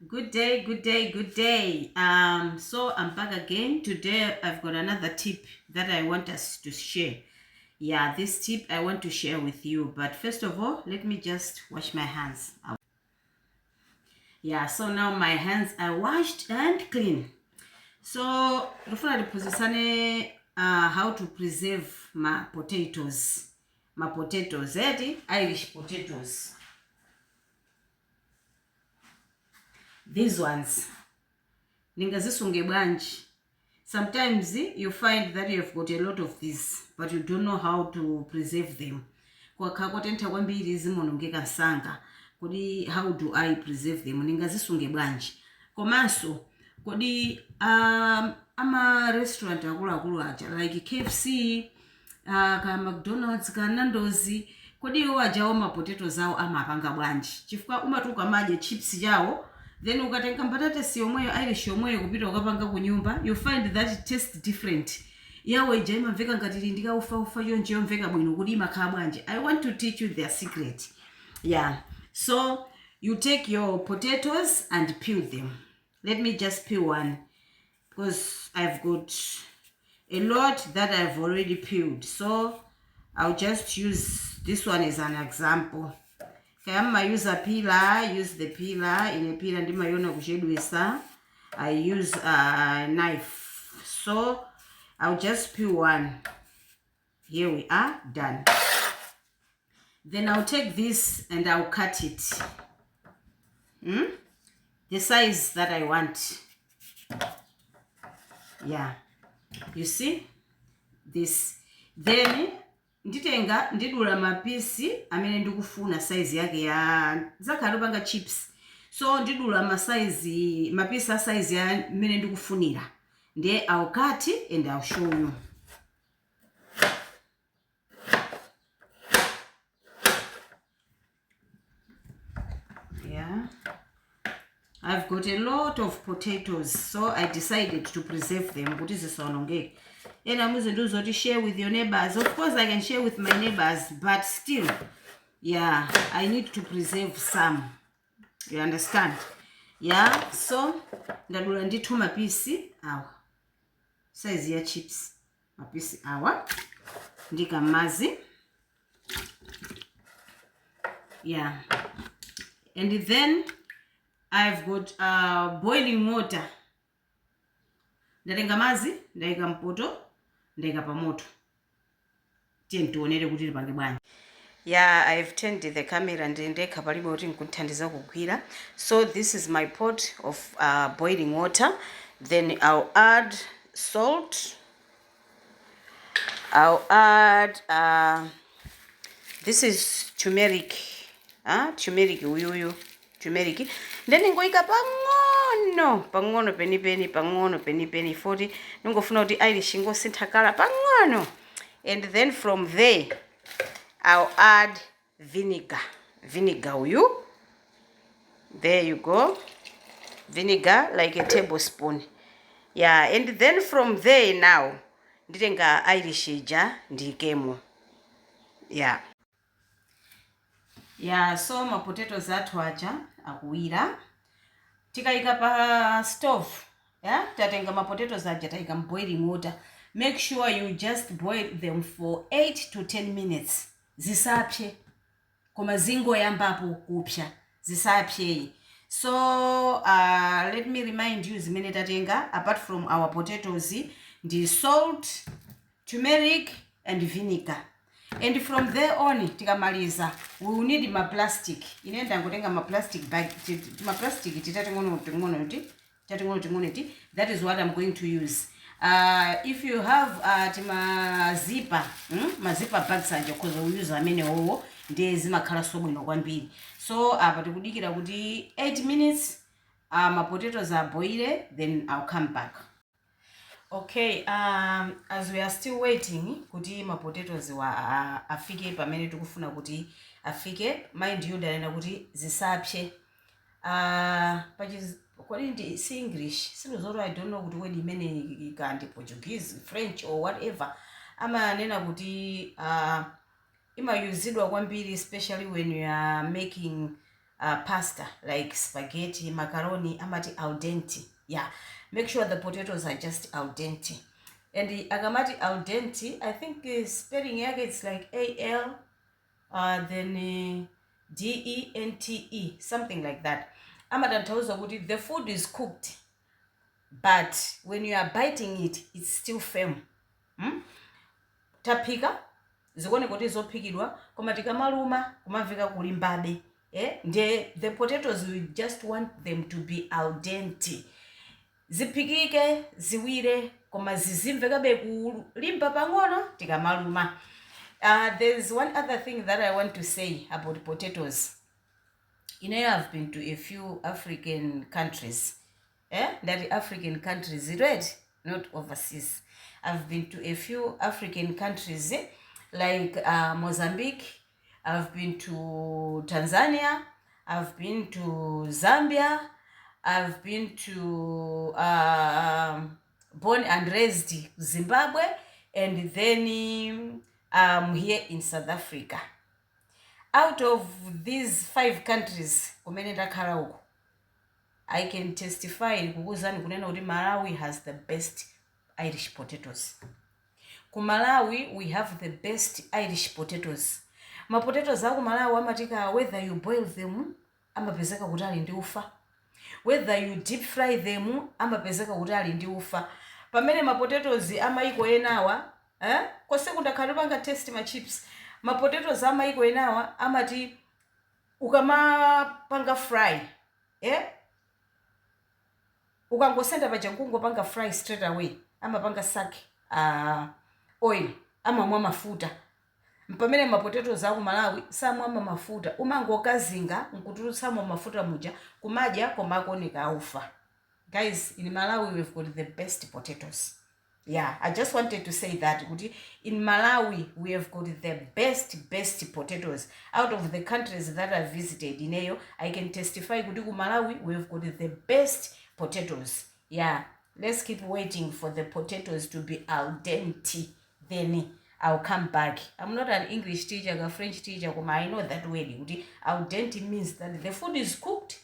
Good day, good day, good day. So I'm back again. Today I've got another tip that I want us to share. Yeah, this tip I want to share with you. But first of all, let me just wash my hands. Yeah, so now my hands are washed and clean. So tofuna tiphunzitsane how to preserve my potatoes. My potatoes, Irish potatoes. These ones. Ningazisunge bwanji. Sometimes you find that you've got a lot of these, but you don't know how to preserve them. Kwakakotentha kwambiri zimonongeka msanga. Kodi how do I preserve them? Ningazisunge bwanji. Komanso, kodi ama restaurant akulu aja like KFC, ka McDonald's, ka Nando's, kodi iwo ajawo ma potatoes awo amapanga bwanji. Chifukwa umatuka maje chips jawo, then ukatenga mbatatesi yomweyo Irish yomweyo kupita ukapanga ku nyumba, you find that it tastes different. Yawe ija imamveka ngati ili ndikaufa yonje yomveka bwino kuti imakhala bwanji. I want to teach you their secret. Yeah. So you take your potatoes and peel them. Let me just peel one because I've got a lot that I've already peeled. So I'll just use this one as an example. Kama use a peeler, use the peeler. In a peeler ndimayona kuchedwesa. I use a knife. So I'll just peel one. Here we are, done. Then I'll take this and I'll cut it. The size that I want. Yeah. You see? This. Then nditenga ndidula mapisi amene ndikufuna size yake ya zakalopanga chips. So ndidula mapisi a size ya amene ndikufunira. Ndiye I'll cut it and I'll show you. Yeah. I've got a lot of potatoes, so I decided to preserve them. What is this on? And I'm going to share with your neighbors. Of course, I can share with my neighbors, but still, yeah, I need to preserve some. You understand? Yeah, so ndadula ndithu mapisi awa. Size ya chips. Mapisi awa. Ndika mazi. Yeah. And then I've got boiling water. Ndatenga mazi, ndaika mpoto, ndaika pamoto. Tiye tuonere kuti lipange bwanji. Yeah, I've turned the camera and ndeka palibe kuti nkuthandiza kugwira. So this is my pot of boiling water. Then I'll add salt. I'll add this is turmeric. Turmeric uyuyu. Turmeric. Then ngoika pang'ono penipeni 40 ningofuna kuti Irish ngosintha kala pang'ono. And then from there I'll add vinegar uyu. There you go. Vinegar like a tablespoon. Yeah, and then from there now nditenga Irish ija ndikemo. Yeah. Yeah, so my potatoes athu aja akuwira. Tikaika pa stove, yeah, tatenga ma potatoes aja taika boiling water. Make sure you just boil them for 8 to 10 minutes. Zisapye. Koma zingo yambapo kupya. Zisapye. So, let me remind you zimene tatenga apart from our potatoes, the salt, turmeric and vinegar. And from there on, tikamaliza, we will need my plastic. Inenda ngotenga my plastic bag, my plastic that is what I'm going to use. If you have ma zipper bags anja because we use amene owo ndiye zimakhala sobwino kwambiri. So tikudikira kuti 8 minutes my potatoes are boiled, then I'll come back. Okay, as we are still waiting kuti ma potatoes afike pamene tikufuna kuti afike, mind you dalena kuti zisapye. According to English, I don't know kuti word imene ikandi Portuguese, French or whatever. Ama nena kuti ima yuzidwa kwambiri especially when you are making pasta like spaghetti, macaroni, amati al dente. Yeah, make sure the potatoes are just al dente. And the agamati al dente, I think spelling yake it's like AL then DENTE, something like that. Amatantauza kuti the food is cooked, but when you are biting it, it's still firm. Tapika zikuone kuti zophikidwa koma tikamaluma kumaveka kulimbabe. The potatoes, we just want them to be al dente. Ziphikike ziwire koma zizimvekabe kulimba pang'ono tikamaluma. There's one other thing that I want to say about potatoes. I've been to a few African countries. That African countries, right? Not overseas. I've been to a few African countries like Mozambique. I've been to Tanzania. I've been to Zambia. I've been to born and raised Zimbabwe, and then here in South Africa. Out of these 5 countries, I can testify Malawi has the best Irish potatoes. Malawi, we have the best Irish potatoes. Ma potatoes aku Malawi amatika, whether you boil them, amapezeka kuti ali ndi ufa. Whether you deep fry them, amapezeka kuti ali ndi ufa. Pamene ma potatoes amaiko enawa, kose kundakhalipanga test ma chips. Ma potatoes amaiko enawa amati ukamapanga fry, ukangosenda paja nkungopanga fry straight away, amapanga saki oil, amamwa mafuta. Pamene ma potatoes aku Malawi samwa mafuta, umangokazinga nkutulutsamo mafuta muja kumadya koma akoneka aufa. Guys, in Malawi we've got the best potatoes. Yeah, I just wanted to say that in Malawi we have got the best potatoes. Out of the countries that I visited in I can testify kuti ku Malawi we have got the best potatoes. Yeah, let's keep waiting for the potatoes to be al dente, then I'll come back. I'm not an English teacher, a French teacher, but I know that word. Al dente means that the food is cooked,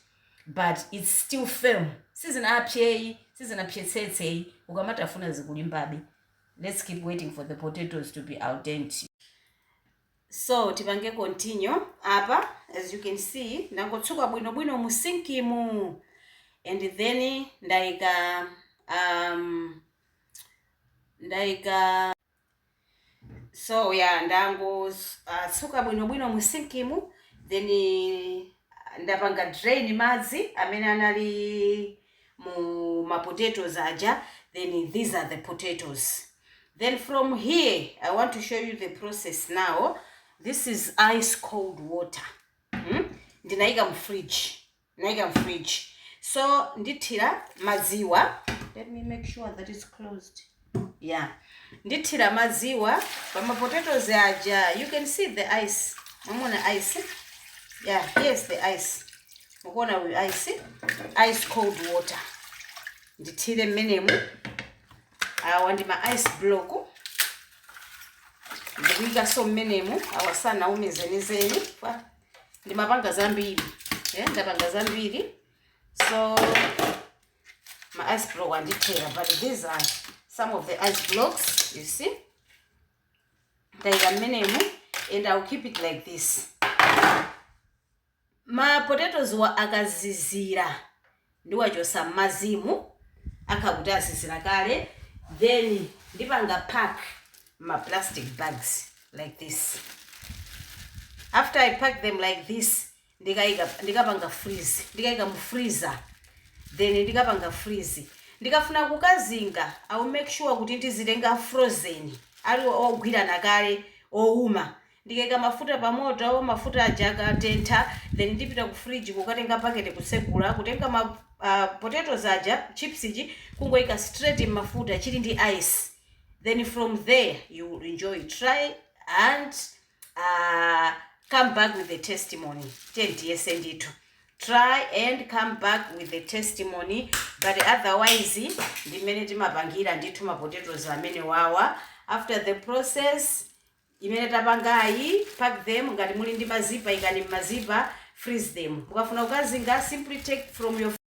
but it's still firm. Let's keep waiting for the potatoes to be al dente. So tipange continue apa, as you can see, ndangotsuka bwino musinkimu, and then so yeah, ndangotsuka bwino musinkimu, then ndapanga drain madzi amene anali mu ma potatoes aja. Then these are the potatoes. Then from here I want to show you the process now. This is ice cold water. Ndinaika mu fridge. So ndithira maziwa. Let me make sure that it's closed. Yeah, ndithira maziwa pama potatoes aja. You can see the ice. Mumona ice. Yeah, here's the ice. Mukona with ice cold water. Ndithire menemu. Wandi ma ice block. Ndikuika so menemu awasana umezenezeni. Ndimapanga zambiri. Ndapanga zambiri. So my ice block wandithira, but these are some of the ice blocks, you see. Ndayika menemu, and I'll keep it like this. Ma potatoes wa akazizira ndiwachosa mazimu akakuti asisira kale, then ndipanga pack my plastic bags like this. After I pack them like this, ndikapanga freeze, ndikaika mu freezer, then ndikapanga freeze. Ndikafuna kukazinga, I will make sure kuti ndizitenga frozen, ali ogwira nakale ouma. Ndikaika mafuta pamoto, mafuta aja tenta, then ndipita ku fridge kukatenga pakete kusekula, kutenga ma potatoes aja, chips iji, kungoika straight in mafuta, chili ndi ice. Then from there, you will enjoy. Try and come back with the testimony. Try and come back with the testimony. But otherwise, the minute mabangira nditu ma potatoes amene wawa. After the process, imeneta bangai, pack them, ngati muli ndi mazipa, ikani mazipa, freeze them. Mukafuna kukazinga, simply take from your